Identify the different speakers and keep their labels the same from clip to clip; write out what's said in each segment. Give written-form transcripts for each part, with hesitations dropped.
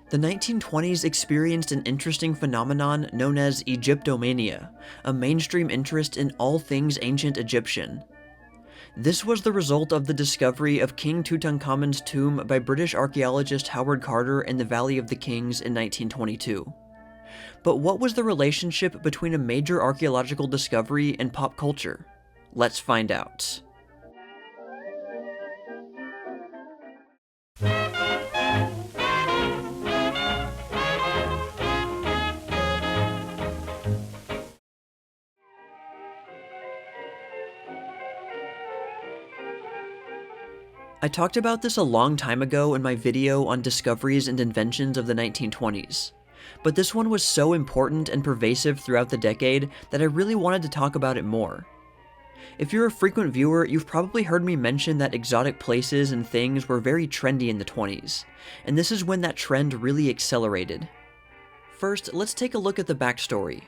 Speaker 1: The 1920s experienced an interesting phenomenon known as Egyptomania, a mainstream interest in all things ancient Egyptian. This was the result of the discovery of King Tutankhamun's tomb by British archaeologist Howard Carter in the Valley of the Kings in 1922. But what was the relationship between a major archaeological discovery and pop culture? Let's find out. I talked about this a long time ago in my video on discoveries and inventions of the 1920s, but this one was so important and pervasive throughout the decade that I really wanted to talk about it more. If you're a frequent viewer, you've probably heard me mention that exotic places and things were very trendy in the 20s, and this is when that trend really accelerated. First, let's take a look at the backstory.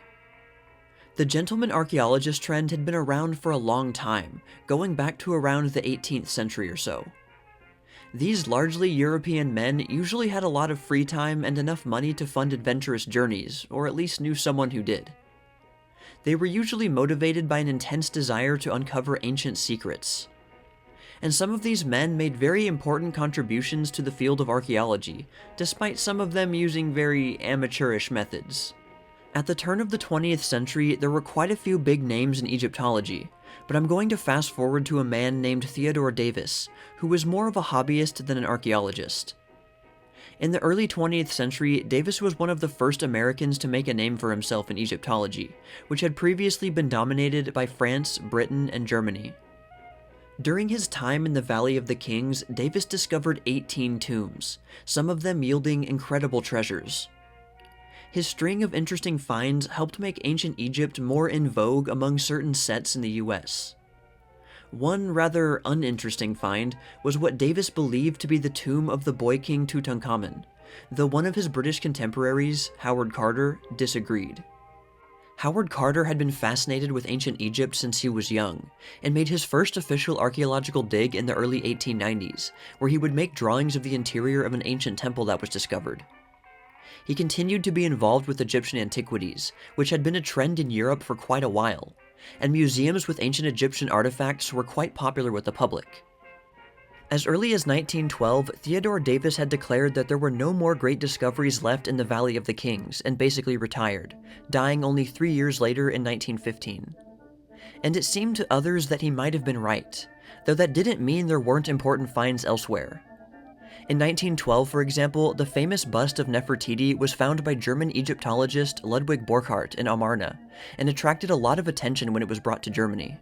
Speaker 1: The gentleman archaeologist trend had been around for a long time, going back to around the 18th century or so. These largely European men usually had a lot of free time and enough money to fund adventurous journeys, or at least knew someone who did. They were usually motivated by an intense desire to uncover ancient secrets. And some of these men made very important contributions to the field of archaeology, despite some of them using very amateurish methods. At the turn of the 20th century, there were quite a few big names in Egyptology, but I'm going to fast forward to a man named Theodore Davis, who was more of a hobbyist than an archaeologist. In the early 20th century, Davis was one of the first Americans to make a name for himself in Egyptology, which had previously been dominated by France, Britain, and Germany. During his time in the Valley of the Kings, Davis discovered 18 tombs, some of them yielding incredible treasures. His string of interesting finds helped make ancient Egypt more in vogue among certain sets in the US. One rather uninteresting find was what Davis believed to be the tomb of the boy king Tutankhamun, though one of his British contemporaries, Howard Carter, disagreed. Howard Carter had been fascinated with ancient Egypt since he was young, and made his first official archaeological dig in the early 1890s, where he would make drawings of the interior of an ancient temple that was discovered. He continued to be involved with Egyptian antiquities, which had been a trend in Europe for quite a while, and museums with ancient Egyptian artifacts were quite popular with the public. As early as 1912, Theodore Davis had declared that there were no more great discoveries left in the Valley of the Kings, and basically retired, dying only 3 years later in 1915. And it seemed to others that he might have been right, though that didn't mean there weren't important finds elsewhere. In 1912, for example, the famous bust of Nefertiti was found by German Egyptologist Ludwig Borchardt in Amarna, and attracted a lot of attention when it was brought to Germany.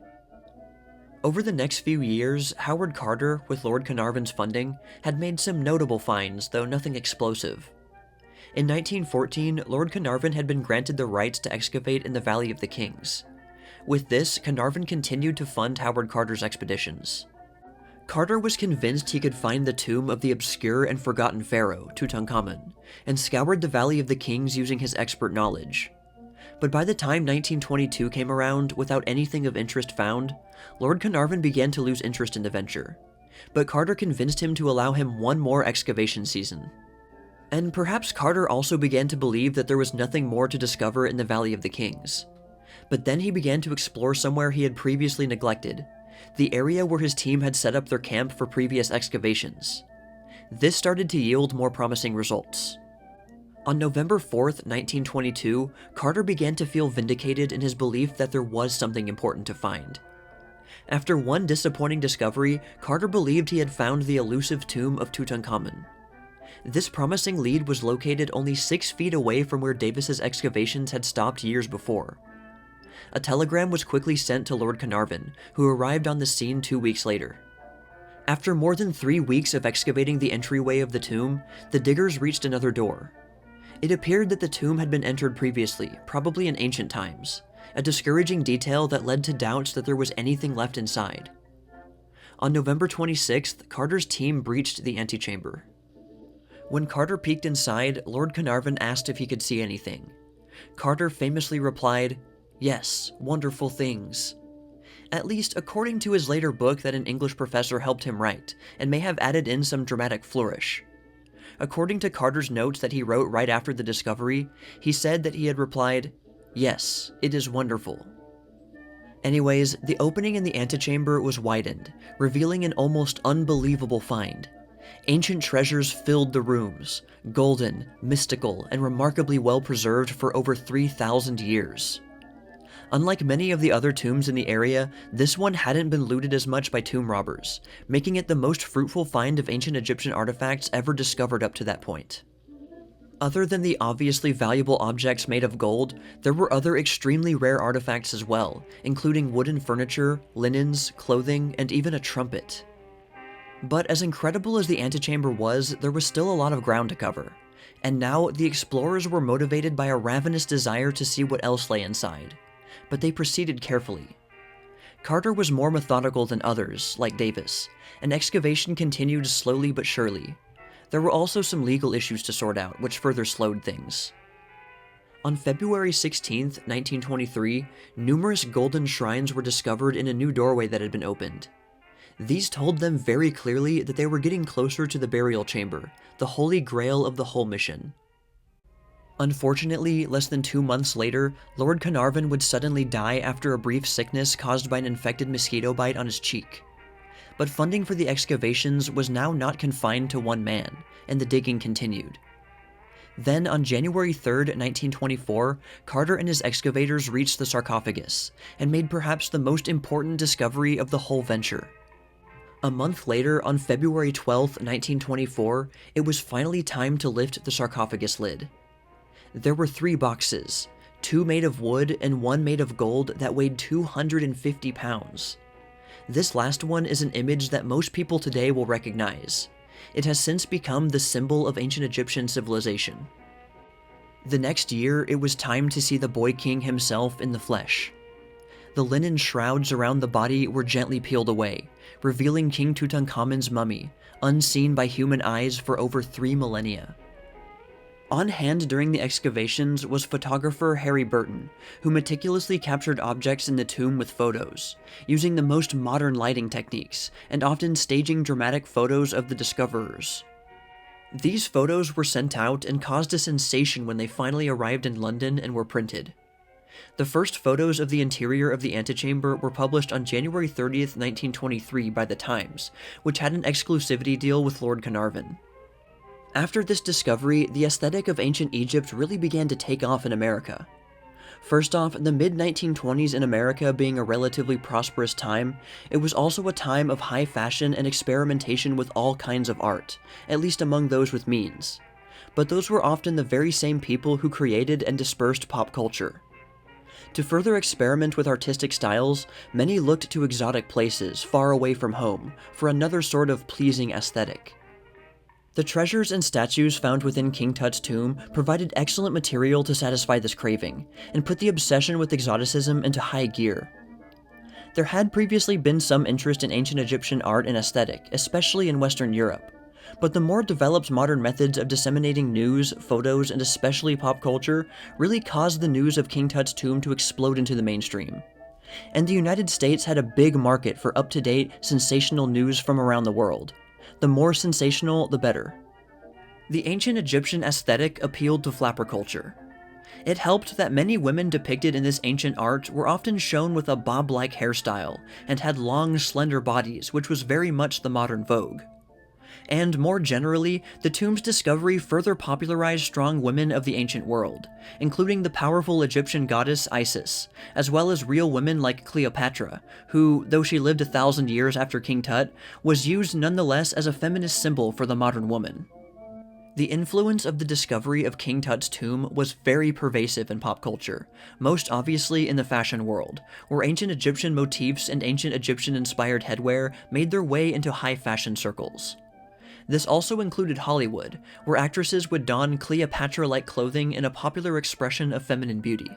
Speaker 1: Over the next few years, Howard Carter, with Lord Carnarvon's funding, had made some notable finds, though nothing explosive. In 1914, Lord Carnarvon had been granted the rights to excavate in the Valley of the Kings. With this, Carnarvon continued to fund Howard Carter's expeditions. Carter was convinced he could find the tomb of the obscure and forgotten pharaoh, Tutankhamun, and scoured the Valley of the Kings using his expert knowledge. But by the time 1922 came around, without anything of interest found, Lord Carnarvon began to lose interest in the venture. But Carter convinced him to allow him one more excavation season. And perhaps Carter also began to believe that there was nothing more to discover in the Valley of the Kings. But then he began to explore somewhere he had previously neglected, the area where his team had set up their camp for previous excavations. This started to yield more promising results. On November 4th, 1922, Carter began to feel vindicated in his belief that there was something important to find. After one disappointing discovery, Carter believed he had found the elusive tomb of Tutankhamun. This promising lead was located only 6 feet away from where Davis's excavations had stopped years before. A telegram was quickly sent to Lord Carnarvon, who arrived on the scene 2 weeks later. After more than 3 weeks of excavating the entryway of the tomb, the diggers reached another door. It appeared that the tomb had been entered previously, probably in ancient times, a discouraging detail that led to doubts that there was anything left inside. On November 26th, Carter's team breached the antechamber. When Carter peeked inside, Lord Carnarvon asked if he could see anything. Carter famously replied, "Yes, wonderful things." at least according to his later book that an English professor helped him write, and may have added in some dramatic flourish. According to Carter's notes that he wrote right after the discovery, he said that he had replied, "Yes, it is wonderful." Anyways, the opening in the antechamber was widened, revealing an almost unbelievable find. Ancient treasures filled the rooms, golden, mystical, and remarkably well preserved for over 3,000 years. Unlike many of the other tombs in the area, this one hadn't been looted as much by tomb robbers, making it the most fruitful find of ancient Egyptian artifacts ever discovered up to that point. Other than the obviously valuable objects made of gold, there were other extremely rare artifacts as well, including wooden furniture, linens, clothing, and even a trumpet. But as incredible as the antechamber was, there was still a lot of ground to cover, and now the explorers were motivated by a ravenous desire to see what else lay inside. But they proceeded carefully. Carter was more methodical than others, like Davis, and excavation continued slowly but surely. There were also some legal issues to sort out, which further slowed things. On February 16, 1923, numerous golden shrines were discovered in a new doorway that had been opened. These told them very clearly that they were getting closer to the burial chamber, the holy grail of the whole mission. Unfortunately, less than 2 months later, Lord Carnarvon would suddenly die after a brief sickness caused by an infected mosquito bite on his cheek. But funding for the excavations was now not confined to one man, and the digging continued. Then, on January 3, 1924, Carter and his excavators reached the sarcophagus, and made perhaps the most important discovery of the whole venture. A month later, on February 12, 1924, it was finally time to lift the sarcophagus lid. There were 3 boxes, 2 made of wood and 1 made of gold that weighed 250 pounds. This last one is an image that most people today will recognize. It has since become the symbol of ancient Egyptian civilization. The next year, it was time to see the boy king himself in the flesh. The linen shrouds around the body were gently peeled away, revealing King Tutankhamun's mummy, unseen by human eyes for over 3 millennia. On hand during the excavations was photographer Harry Burton, who meticulously captured objects in the tomb with photos, using the most modern lighting techniques, and often staging dramatic photos of the discoverers. These photos were sent out and caused a sensation when they finally arrived in London and were printed. The first photos of the interior of the antechamber were published on January 30th, 1923 by The Times, which had an exclusivity deal with Lord Carnarvon. After this discovery, the aesthetic of ancient Egypt really began to take off in America. First off, the mid-1920s in America being a relatively prosperous time, it was also a time of high fashion and experimentation with all kinds of art, at least among those with means. But those were often the very same people who created and dispersed pop culture. To further experiment with artistic styles, many looked to exotic places, far away from home, for another sort of pleasing aesthetic. The treasures and statues found within King Tut's tomb provided excellent material to satisfy this craving, and put the obsession with exoticism into high gear. There had previously been some interest in ancient Egyptian art and aesthetic, especially in Western Europe, but the more developed modern methods of disseminating news, photos, and especially pop culture really caused the news of King Tut's tomb to explode into the mainstream. And the United States had a big market for up-to-date, sensational news from around the world. The more sensational, the better. The ancient Egyptian aesthetic appealed to flapper culture. It helped that many women depicted in this ancient art were often shown with a bob-like hairstyle, and had long, slender bodies, which was very much the modern vogue. And more generally, the tomb's discovery further popularized strong women of the ancient world, including the powerful Egyptian goddess Isis, as well as real women like Cleopatra, who, though she lived 1,000 years after King Tut, was used nonetheless as a feminist symbol for the modern woman. The influence of the discovery of King Tut's tomb was very pervasive in pop culture, most obviously in the fashion world, where ancient Egyptian motifs and ancient Egyptian-inspired headwear made their way into high fashion circles. This also included Hollywood, where actresses would don Cleopatra-like clothing in a popular expression of feminine beauty.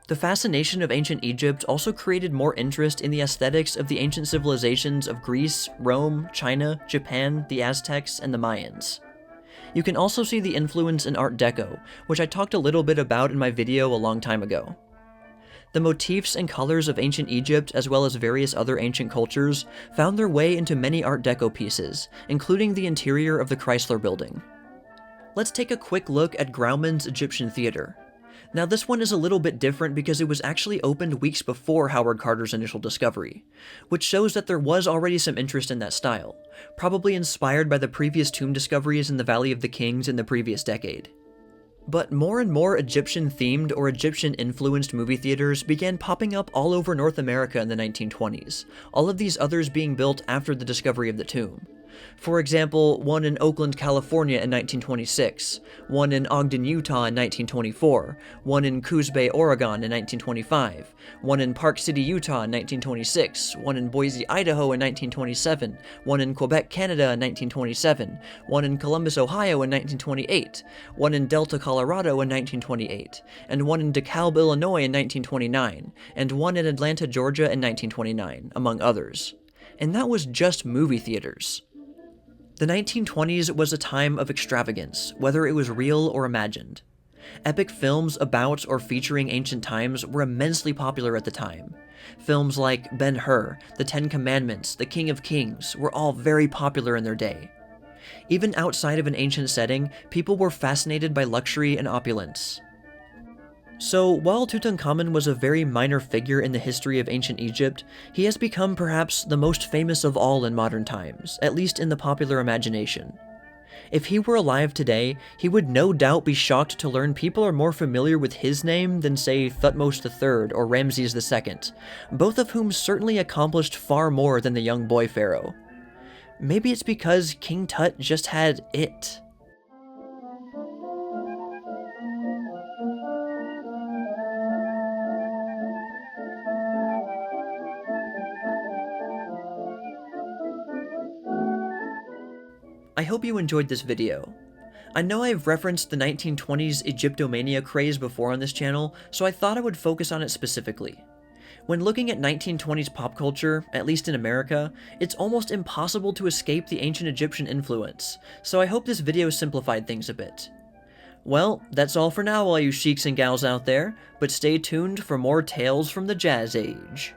Speaker 1: The fascination of ancient Egypt also created more interest in the aesthetics of the ancient civilizations of Greece, Rome, China, Japan, the Aztecs, and the Mayans. You can also see the influence in Art Deco, which I talked a little bit about in my video a long time ago. The motifs and colors of ancient Egypt, as well as various other ancient cultures, found their way into many Art Deco pieces, including the interior of the Chrysler Building. Let's take a quick look at Grauman's Egyptian Theater. Now this one is a little bit different because it was actually opened weeks before Howard Carter's initial discovery, which shows that there was already some interest in that style, probably inspired by the previous tomb discoveries in the Valley of the Kings in the previous decade. But more and more Egyptian-themed or Egyptian-influenced movie theaters began popping up all over North America in the 1920s, all of these others being built after the discovery of the tomb. For example, one in Oakland, California in 1926, one in Ogden, Utah in 1924, one in Coos Bay, Oregon in 1925, one in Park City, Utah in 1926, one in Boise, Idaho in 1927, one in Quebec, Canada in 1927, one in Columbus, Ohio in 1928, one in Delta, Colorado in 1928, and one in DeKalb, Illinois in 1929, and one in Atlanta, Georgia in 1929, among others. And that was just movie theaters. The 1920s was a time of extravagance, whether it was real or imagined. Epic films about or featuring ancient times were immensely popular at the time. Films like Ben-Hur, The Ten Commandments, The King of Kings were all very popular in their day. Even outside of an ancient setting, people were fascinated by luxury and opulence. So, while Tutankhamun was a very minor figure in the history of ancient Egypt, he has become perhaps the most famous of all in modern times, at least in the popular imagination. If he were alive today, he would no doubt be shocked to learn people are more familiar with his name than, say, Thutmose III or Ramses II, both of whom certainly accomplished far more than the young boy pharaoh. Maybe it's because King Tut just had it. I hope you enjoyed this video. I know I've referenced the 1920s Egyptomania craze before on this channel, so I thought I would focus on it specifically. When looking at 1920s pop culture, at least in America, it's almost impossible to escape the ancient Egyptian influence, so I hope this video simplified things a bit. Well, that's all for now all you sheiks and gals out there, but stay tuned for more tales from the Jazz Age.